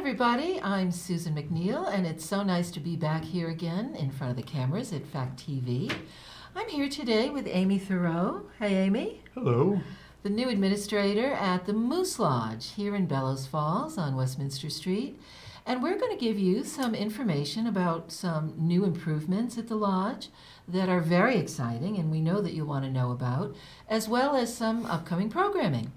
everybody, I'm Susan Macneil, and it's so nice to be back here again in front of the cameras at Fact TV. I'm here today with Aime Theroux. Hey, Aime. Hello. The new administrator at the Moose Lodge here in Bellows Falls on Westminster Street. And we're going to give you some information about some new improvements at the lodge that are very exciting and we know that you'll want to know about, as well as some upcoming programming.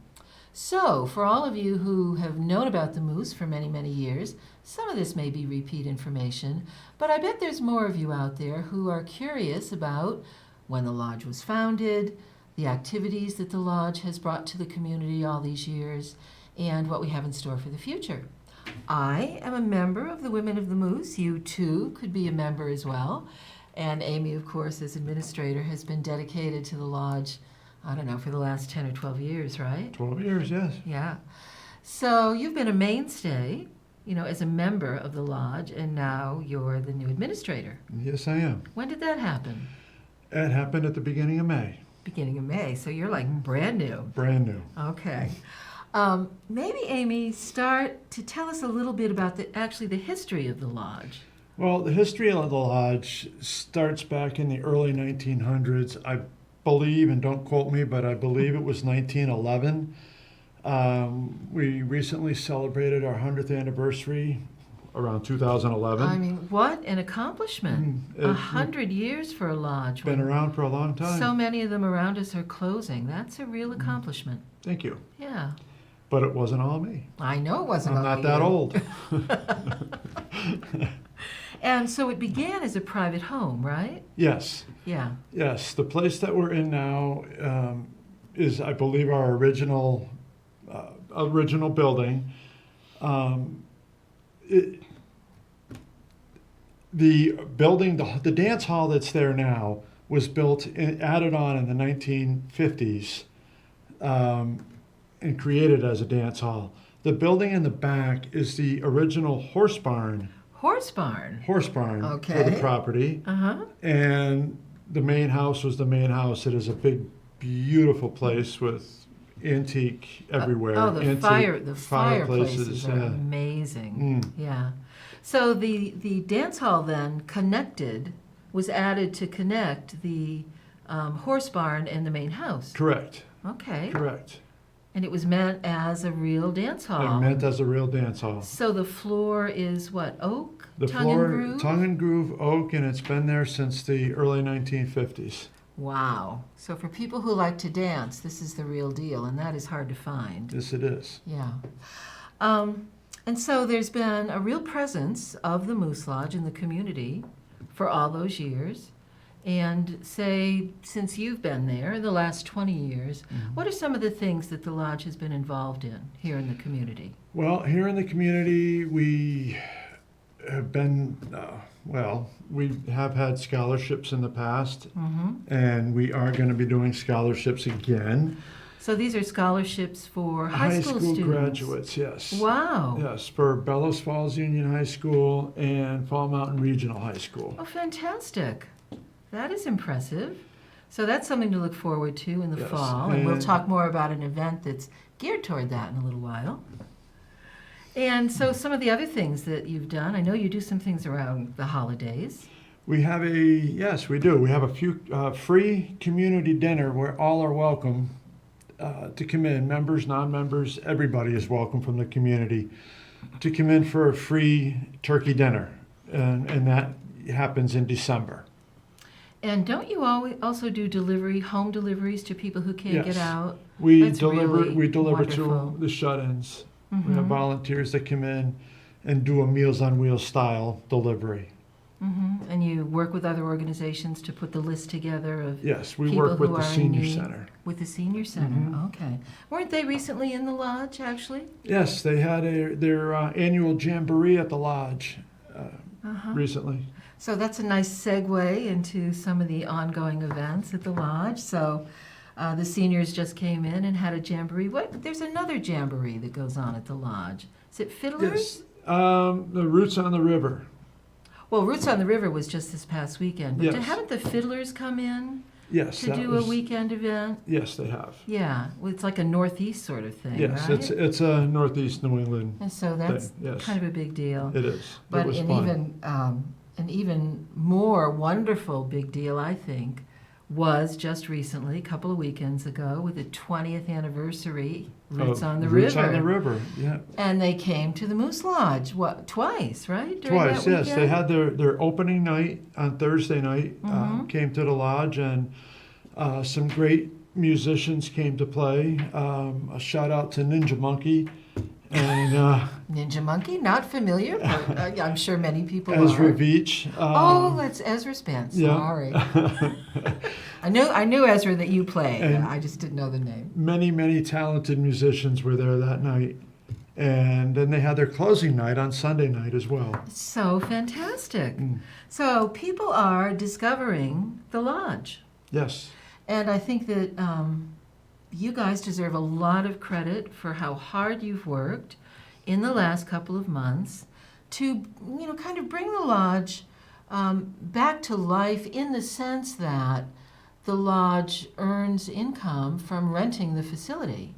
So, for all of you who have known about the Moose for many, many years, some of this may be repeat information, but I bet there's more of you out there who are curious about when the lodge was founded, the activities that the lodge has brought to the community all these years, and what we have in store for the future. I am a member of the Women of the Moose. You too could be a member as well. And Aime, of course, as administrator, has been dedicated to the lodge, I don't know, for the last 10 or 12 years, right? 12 years, yes. Yeah. So you've been a mainstay, as a member of the lodge, and now you're the new administrator. Yes, I am. When did that happen? It happened at the beginning of May. Beginning of May. So you're like brand new. Brand new. Okay. Maybe, Aime, start to tell us a little bit about the history of the lodge. Well, the history of the lodge starts back in the early 1900s. I believe, and don't quote me, but I believe it was 1911. We recently celebrated our 100th anniversary around 2011. I mean, what an accomplishment. 100 years for a lodge. Been around for a long time. So many of them around us are closing. That's a real accomplishment. Thank you. Yeah. But it wasn't all me. I know it wasn't I'm all not that old. And so it began as a private home, right? Yes. Yeah. Yes. The place that we're in now is, I believe, our original building. The building, the dance hall that's there now, was added on in the 1950s and created as a dance hall. The building in the back is the original horse barn. Horse barn For the property. Uh-huh. And the main house was the main house. It is a big, beautiful place with antique everywhere. The fireplaces are amazing. Yeah. So the dance hall then was added to connect the horse barn and the main house. Correct. Okay. Correct. And it was meant as a real dance hall. It meant as a real dance hall. So the floor is what, oak? Tongue and groove oak, and it's been there since the early 1950s. Wow. So for people who like to dance, this is the real deal, and that is hard to find. Yes, it is. Yeah. And so there's been a real presence of the Moose Lodge in the community for all those years. And say, since you've been there in the last 20 years, what are some of the things that the lodge has been involved in here in the community? Well, here in the community, we have been, we have had scholarships in the past, and we are going to be doing scholarships again. So these are scholarships for high school students? Graduates, yes. Wow. Yes, for Bellows Falls Union High School and Fall Mountain Regional High School. Oh, fantastic. That is impressive. So that's something to look forward to in the fall. And we'll talk more about an event that's geared toward that in a little while. And so some of the other things that you've done, I know you do some things around the holidays. Yes, we do. We have a few free community dinner where all are welcome to come in. Members, non-members, everybody is welcome from the community to come in for a free turkey dinner. And that happens in December. And don't you also do home deliveries to people who can't get out? We That's deliver really to wonderful. the shut-ins. We have volunteers that come in and do a Meals on Wheels style delivery. And you work with other organizations to put the list together of we work with the senior center. With the senior center, okay. Weren't they recently in the lodge, actually? Yes, they had their annual jamboree at the lodge recently. So that's a nice segue into some of the ongoing events at the lodge. So the seniors just came in and had a jamboree. There's another jamboree that goes on at the lodge. Is it Fiddlers? Yes, the Roots on the River. Well, Roots on the River was just this past weekend. But Yes. haven't the Fiddlers come in Yes, to that do was, a weekend event? yes, they have. Yeah, well, it's like a northeast sort of thing, Yes, right? it's a Northeast New England And so that's thing. Yes, kind of a big deal. it is. It But was fun. an even more wonderful big deal, I think, was just recently, a couple of weekends ago, with the 20th anniversary, Roots on the Roots River. on the River, yeah. And they came to the Moose Lodge, twice, right? During Twice, that yes. They weekend? had their opening night on Thursday night, Mhm. came to the lodge, and some great musicians came to play. A shout out to Ninja Monkey and Ninja Monkey, not familiar, but I'm sure many people Ezra are. Veach. Oh, that's Ezra's band. yeah. Sorry. I knew Ezra that you played. And- I just didn't know the name. Many talented musicians were there that night. And then they had their closing night on Sunday night as well. So fantastic. Mm. So people are discovering the lodge. Yes. And I think that you guys deserve a lot of credit for how hard you've worked in the last couple of months to, kind of bring the lodge back to life in the sense that the lodge earns income from renting the facility.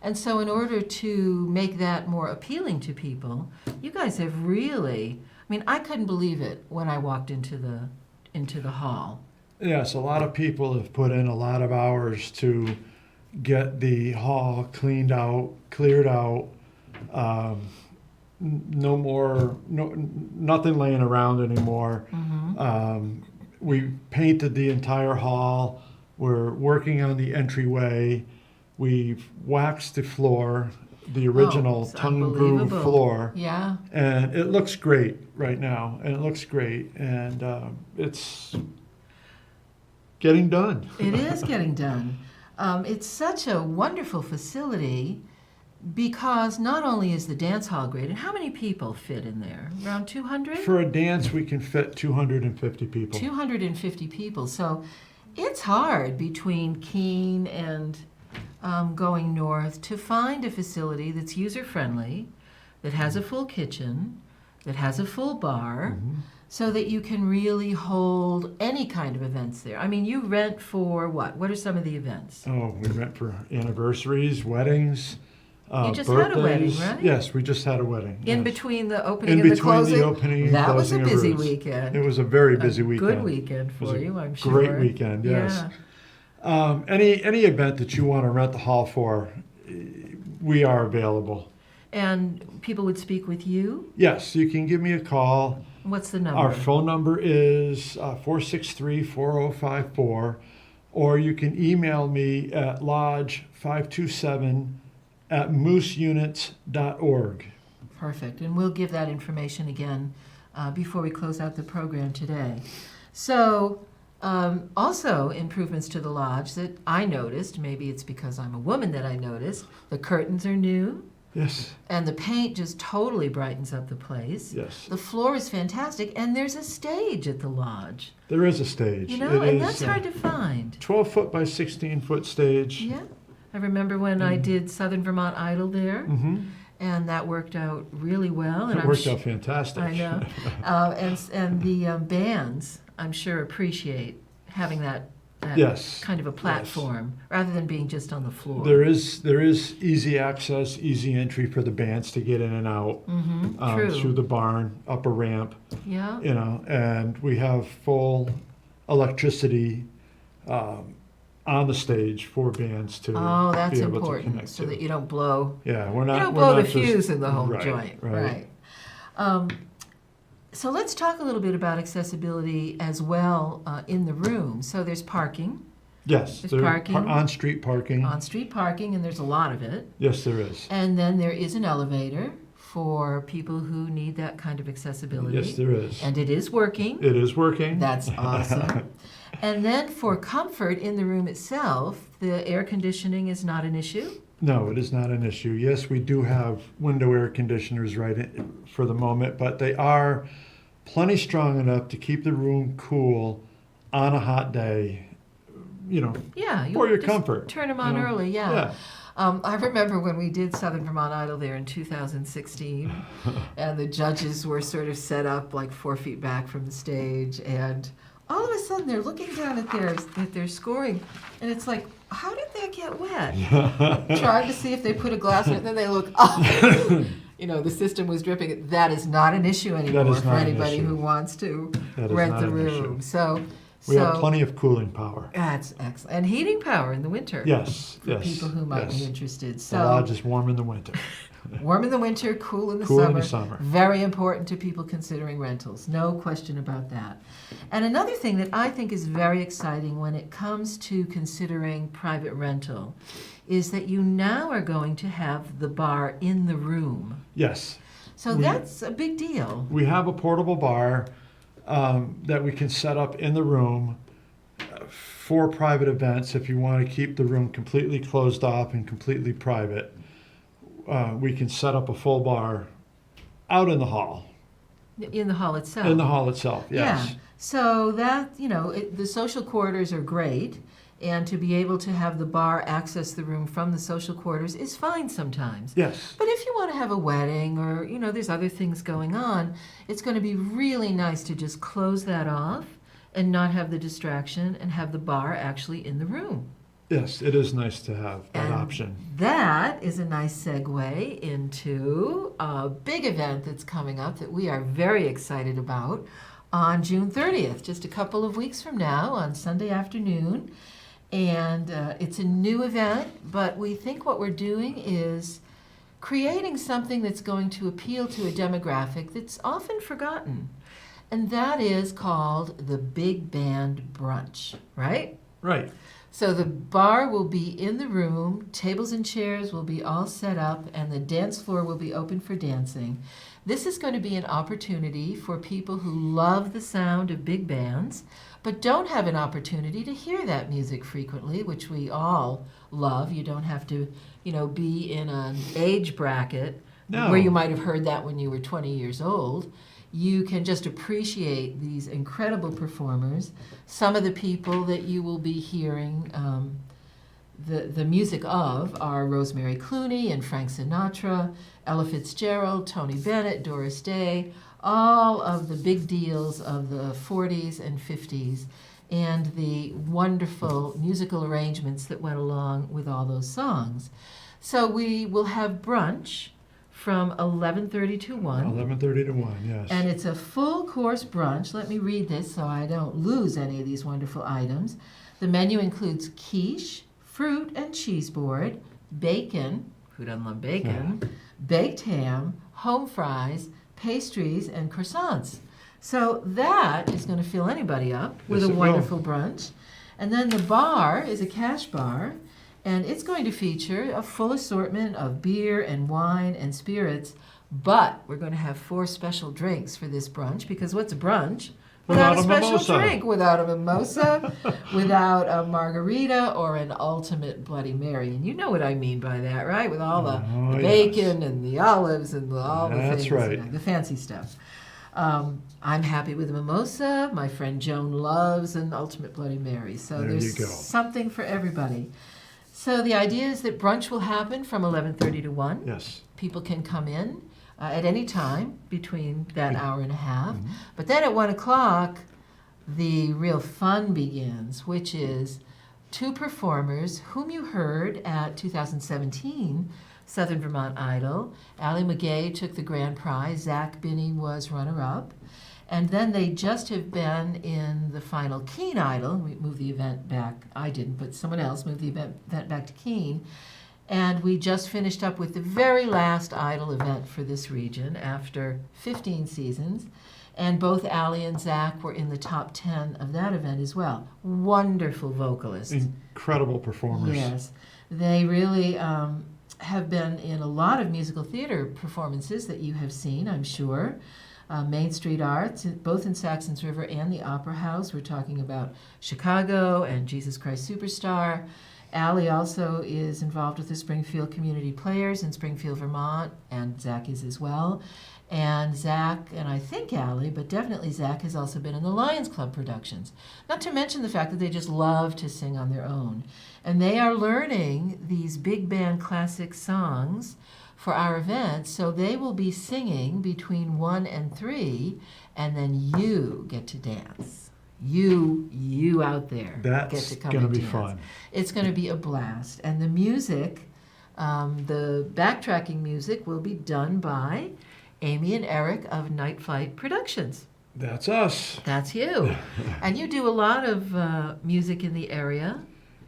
And so in order to make that more appealing to people, you guys have really, I couldn't believe it when I walked into the hall. Yes, a lot of people have put in a lot of hours to get the hall cleared out. Nothing laying around anymore. Mm-hmm. We painted the entire hall. We're working on the entryway. We've waxed the floor, the original it's tongue and groove unbelievable. floor. Yeah. And it looks great right now. And it looks great. And it's getting done. It is getting done. It's such a wonderful facility because not only is the dance hall great, and how many people fit in there? Around 200? For a dance, we can fit 250 people. 250 people. So it's hard between Keene and going north to find a facility that's user-friendly, that has a full kitchen, that has a full bar, Mhm. so that you can really hold any kind of events there. You rent for what? What are some of the events? Oh, we rent for anniversaries, weddings, You just birthdays. had a wedding, right? Yes, we just had a wedding. In yes. between the opening In and the between closing? the opening and That was a closing of busy Roots. weekend. It was a very busy A weekend. good weekend was for a you, I'm sure. Great weekend, yes. Yeah. Any event that you want to rent the hall for, we are available. And people would speak with you? Yes, you can give me a call. What's the number? Our phone number is 463-4054, or you can email me at lodge527@mooseunits.org. Perfect. And we'll give that information again before we close out the program today. So, also improvements to the lodge that I noticed, maybe it's because I'm a woman that I noticed, the curtains are new, Yes, and the paint just totally brightens up the place. yes. The floor is fantastic, and there's a stage at the lodge. There is a stage. You know, It and is that's hard to find. 12-foot by 16-foot stage. Yeah. I remember when I did Southern Vermont Idol there, Mm-hmm. and that worked out really well. And It worked out fantastic. I know. And the bands, I'm sure, appreciate having that Yes. kind of a platform rather than being just on the floor. There is easy access, easy entry for the bands to get in and out True. through the barn, up a ramp, Yeah. and we have full electricity on the stage for bands to Oh, that's be able to important, connect so to. that you don't blow. Yeah, we're not. You don't we're blow not the just- fuse in the whole right, joint. Right. So let's talk a little bit about accessibility as well in the room. So there's parking, Yes, There's there- parking. on-street parking. on-street parking, and there's a lot of it. Yes, there is. And then there is an elevator for people who need that kind of accessibility. Yes, there is. And it is working. It is working. That's awesome. And then for comfort in the room itself, the air conditioning is not an issue. No, it is not an issue. Yes, we do have window air conditioners for the moment, but they are plenty strong enough to keep the room cool on a hot day. Yeah, For your just comfort, turn them on you know? early. Yeah. Yeah. I remember when we did Southern Vermont Idol there in 2016, and the judges were sort of set up like 4 feet back from the stage, and all of a sudden they're looking down at their scoring, and it's like, how did that get wet? Trying to see if they put a glass in it, and then they look up. The system was dripping. That is not an issue anymore for anybody who wants to rent the room. So we have plenty of cooling power. That's excellent. And heating power in the winter. Yes, for people who might be interested. So the lodge is warm in the winter. Warm in the winter, cool in the Cool summer. in the summer. Very important to people considering rentals. No question about that. And another thing that I think is very exciting when it comes to considering private rental is that you now are going to have the bar in the room. Yes. So that's a big deal. We have a portable bar that we can set up in the room for private events. If you want to keep the room completely closed off and completely private, we can set up a full bar out in the hall. In the hall itself. In the hall itself, yes. Yeah. So that, the social quarters are great, and to be able to have the bar access the room from the social quarters is fine sometimes. Yes. But if you want to have a wedding or, there's other things going on, it's going to be really nice to just close that off and not have the distraction and have the bar actually in the room. Yes, it is nice to have that option. That is a nice segue into a big event that's coming up that we are very excited about on June 30th, just a couple of weeks from now on Sunday afternoon. And it's a new event, but we think what we're doing is creating something that's going to appeal to a demographic that's often forgotten. And that is called the Big Band Brunch, right? Right. So the bar will be in the room, tables and chairs will be all set up, and the dance floor will be open for dancing. This is going to be an opportunity for people who love the sound of big bands, but don't have an opportunity to hear that music frequently, which we all love. You don't have to, be in an age bracket where you might have heard that when you were 20 years old. You can just appreciate these incredible performers. Some of the people that you will be hearing the music of are Rosemary Clooney and Frank Sinatra, Ella Fitzgerald, Tony Bennett, Doris Day, all of the big deals of the 40s and 50s, and the wonderful musical arrangements that went along with all those songs. So we will have brunch from 11:30 to 1. 11:30 to 1, yes. And it's a full course brunch. Let me read this so I don't lose any of these wonderful items. The menu includes quiche, fruit and cheese board, bacon, who doesn't love bacon, baked ham, home fries, pastries, and croissants. So that is going to fill anybody up with a wonderful brunch. And then the bar is a cash bar, and it's going to feature a full assortment of beer and wine and spirits, but we're going to have 4 special drinks for this brunch, because what's a brunch without a special mimosa. drink? Without a mimosa, without a margarita, or an ultimate Bloody Mary. And you know what I mean by that, right? With all the bacon and the olives and all the things. That's right. The fancy stuff. I'm happy with a mimosa. My friend Joan loves an ultimate Bloody Mary. So there's something for everybody. So the idea is that brunch will happen from 11:30 to 1. Yes. People can come in at any time between that hour and a half. But then at 1 o'clock, the real fun begins, which is 2 performers whom you heard at 2017 Southern Vermont Idol. Allie McGay took the grand prize. Zach Binney was runner-up. And then they just have been in the final Keene Idol. We moved the event back. I didn't, but someone else moved the event back to Keene. And we just finished up with the very last Idol event for this region after 15 seasons. And both Allie and Zach were in the top 10 of that event as well. Wonderful vocalists. Incredible performers. Yes. They really have been in a lot of musical theater performances that you have seen, I'm sure. Main Street Arts, both in Saxons River and the Opera House. We're talking about Chicago and Jesus Christ Superstar. Allie also is involved with the Springfield Community Players in Springfield, Vermont, and Zach is as well. And Zach, and I think Allie, but definitely Zach, has also been in the Lions Club productions. Not to mention the fact that they just love to sing on their own. And they are learning these big band classic songs for our event, so they will be singing between 1 and 3, and then you get to dance. you out there get That's to come going to and be dance. fun. It's going to be a blast. And the music, the backtracking music will be done by Aime and Eric of Night Flight Productions. That's us. That's you. And you do a lot of music in the area.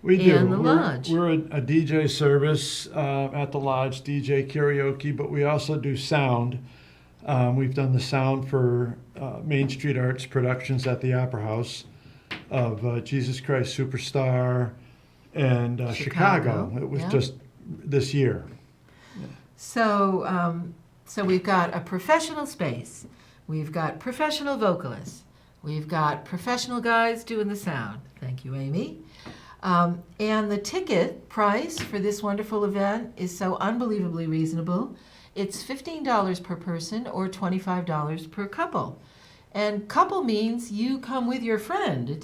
We do. And the lodge. We're a DJ service at the lodge, DJ karaoke, but we also do sound. We've done the sound for Main Street Arts Productions at the Opera House of Jesus Christ Superstar and Chicago. It was just this year. So, so we've got a professional space. We've got professional vocalists. We've got professional guys doing the sound. Thank you, Aime. And the ticket price for this wonderful event is so unbelievably reasonable. It's $15 per person or $25 per couple. And couple means you come with your friend.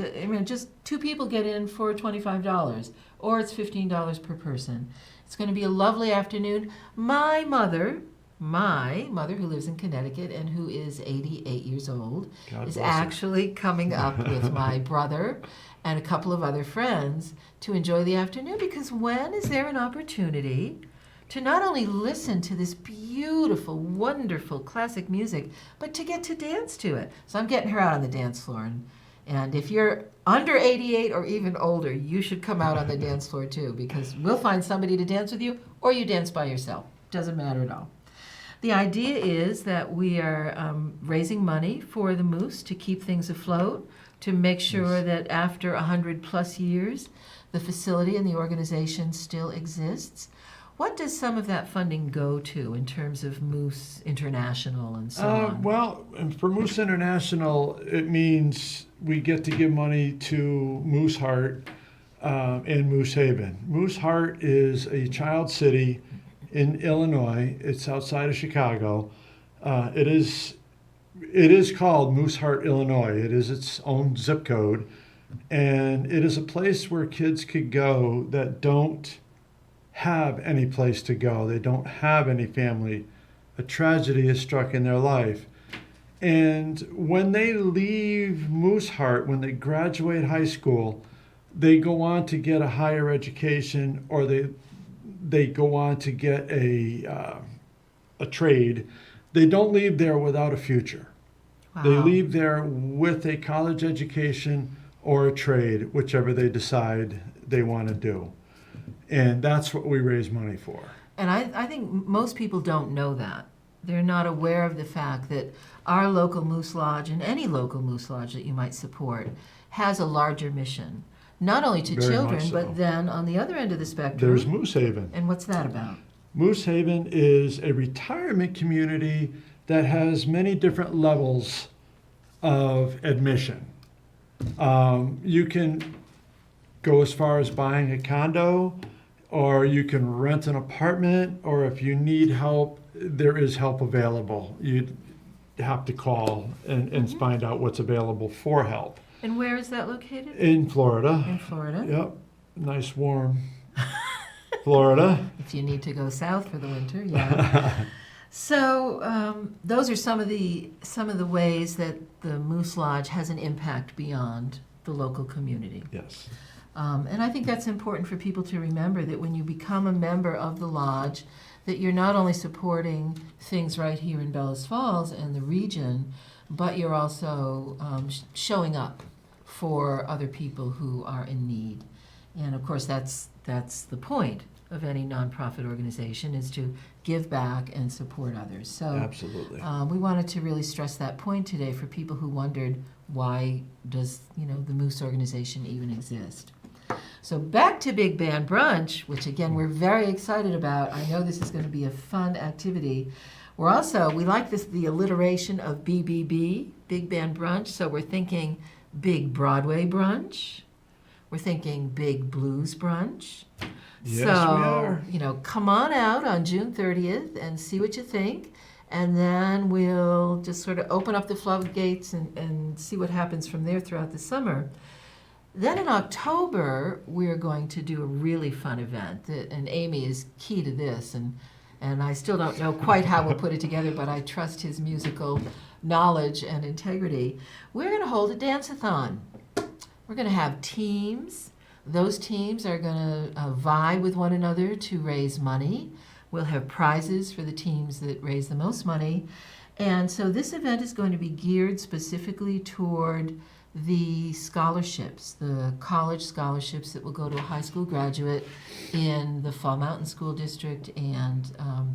Just two people get in for $25, or it's $15 per person. It's going to be a lovely afternoon. My mother, who lives in Connecticut and who is 88 years old, is actually coming up with my brother and a couple of other friends to enjoy the afternoon, because when is there an opportunity to not only listen to this beautiful, wonderful classic music, but to get to dance to it? So I'm getting her out on the dance floor. And if you're under 88 or even older, you should come out on the dance floor too, because we'll find somebody to dance with you, or you dance by yourself. Doesn't matter at all. The idea is that we are raising money for the Moose to keep things afloat, to make sure that after 100 plus years, the facility and the organization still exists. What does some of that funding go to in terms of Moose International and so on? Well, for Moose International, it means we get to give money to Moose Heart and Moose Haven. Moose Heart is a child city in Illinois. It's outside of Chicago. It is called Moose Heart, Illinois. It is its own zip code. And it is a place where kids could go that don't have any place to go. They don't have any family. A tragedy has struck in their life. And when they leave Moose Heart, when they graduate high school, they go on to get a higher education, or they go on to get a trade. They don't leave there without a future. Wow. They leave there with a college education or a trade, whichever they decide they want to do. And that's what we raise money for. And I think most people don't know that. They're not aware of the fact that our local Moose Lodge, and any local Moose Lodge that you might support, has a larger mission. Not only to Very children, much so. but then on the other end of the spectrum. There's Moose Haven. And what's that about? Moose Haven is a retirement community that has many different levels of admission. You can go as far as buying a condo, or you can rent an apartment, or if you need help, there is help available. You'd have to call and find out what's available for help. And where is that located? In Florida. In Florida. Yep. Nice warm Florida. If you need to go south for the winter, yeah. So those are some of the ways that the Moose Lodge has an impact beyond the local community. Yes. And I think that's important for people to remember, that when you become a member of the lodge, that you're not only supporting things right here in Bellows Falls and the region, but you're also showing up for other people who are in need. And of course, that's the point of any nonprofit organization, is to give back and support others. So Absolutely. we wanted to really stress that point today for people who wondered, why does the Moose organization even exist? So back to Big Band Brunch, which again we're very excited about. I know this is going to be a fun activity. We like the alliteration of BBB, Big Band Brunch. So we're thinking Big Broadway Brunch. We're thinking Big Blues Brunch. Yes, we are. Come on out on June 30th and see what you think. And then we'll just sort of open up the floodgates and see what happens from there throughout the summer. Then in October, we're going to do a really fun event, and Aime is key to this, and I still don't know quite how we'll put it together, but I trust his musical knowledge and integrity. We're going to hold a dance-a-thon. We're going to have teams. Those teams are going to vie with one another to raise money. We'll have prizes for the teams that raise the most money. And so this event is going to be geared specifically toward the scholarships, the college scholarships that will go to a high school graduate in the Fall Mountain School District and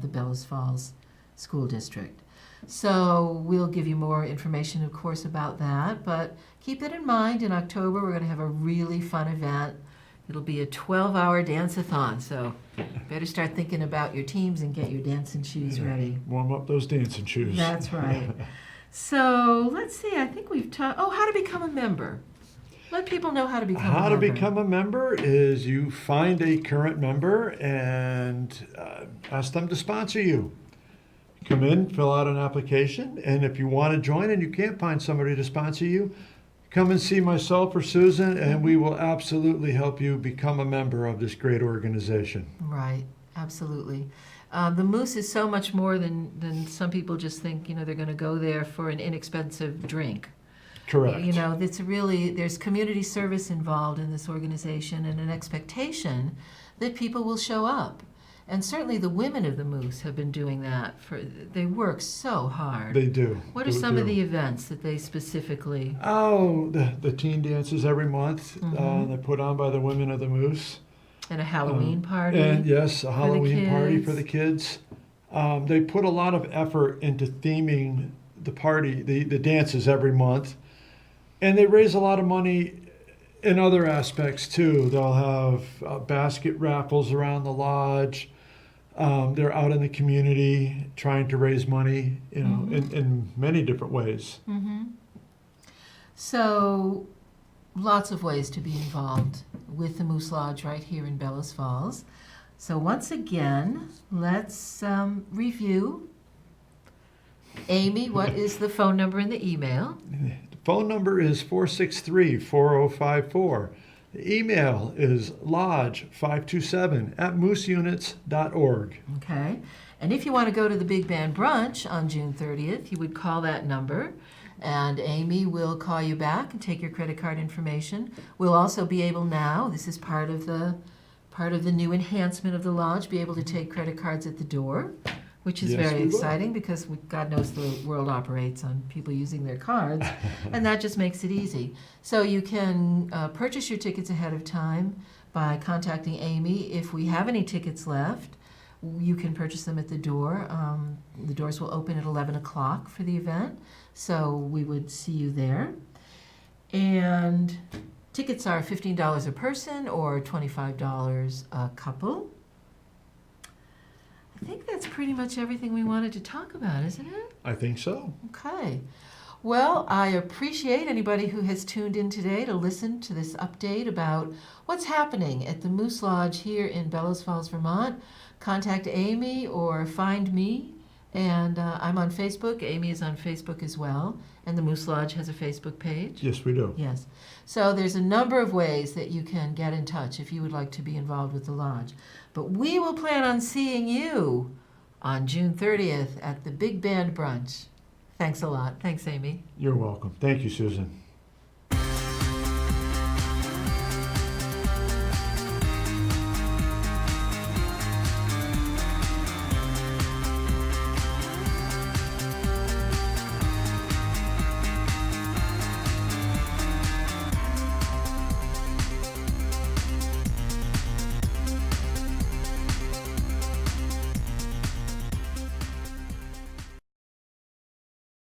the Bellows Falls School District. So we'll give you more information, of course, about that, but keep that in mind. In October, we're going to have a really fun event. It'll be a 12-hour dance-a-thon, so better start thinking about your teams and get your dancing shoes ready. Warm up those dancing shoes. That's right. So let's see, I think we've talked, how to become a member. Let people know how to become a member. How to become a member is you find a current member and ask them to sponsor you. Come in, fill out an application, and if you want to join and you can't find somebody to sponsor you, come and see myself or Susan, and we will absolutely help you become a member of this great organization. Right, absolutely. The Moose is so much more than some people just think, they're going to go there for an inexpensive drink. Correct. There's community service involved in this organization and an expectation that people will show up. And certainly the women of the Moose have been doing that. They work so hard. They do. What are some of the events that they specifically? Oh, the teen dances every month. They're put on by the women of the Moose. And a Halloween party. And yes, a Halloween party for the kids. They put a lot of effort into theming the party, the dances every month. And they raise a lot of money in other aspects too. They'll have basket raffles around the lodge. They're out in the community trying to raise money, in many different ways. So, lots of ways to be involved with the Moose Lodge right here in Bellows Falls. So once again, let's review. Aime, what is the phone number and the email? The phone number is 463-4054. The email is lodge527@mooseunits.org. Okay. And if you want to go to the Big Band Brunch on June 30th, you would call that number, and Aime will call you back and take your credit card information. We'll also be able now, this is part of the new enhancement of the lodge, be able to take credit cards at the door, which is very exciting because God knows the world operates on people using their cards, and that just makes it easy. So you can purchase your tickets ahead of time by contacting Aime. If we have any tickets left, you can purchase them at the door. The doors will open at 11 o'clock for the event, so we would see you there. And tickets are $15 a person or $25 a couple. I think that's pretty much everything we wanted to talk about, isn't it? I think so. Okay. Well, I appreciate anybody who has tuned in today to listen to this update about what's happening at the Moose Lodge here in Bellows Falls, Vermont. Contact Aime or find me, and I'm on Facebook. Aime is on Facebook as well, and the Moose Lodge has a Facebook page. Yes, we do. Yes. So there's a number of ways that you can get in touch if you would like to be involved with the lodge. But we will plan on seeing you on June 30th at the Big Band Brunch. Thanks a lot. Thanks, Aime. You're welcome. Thank you, Susan.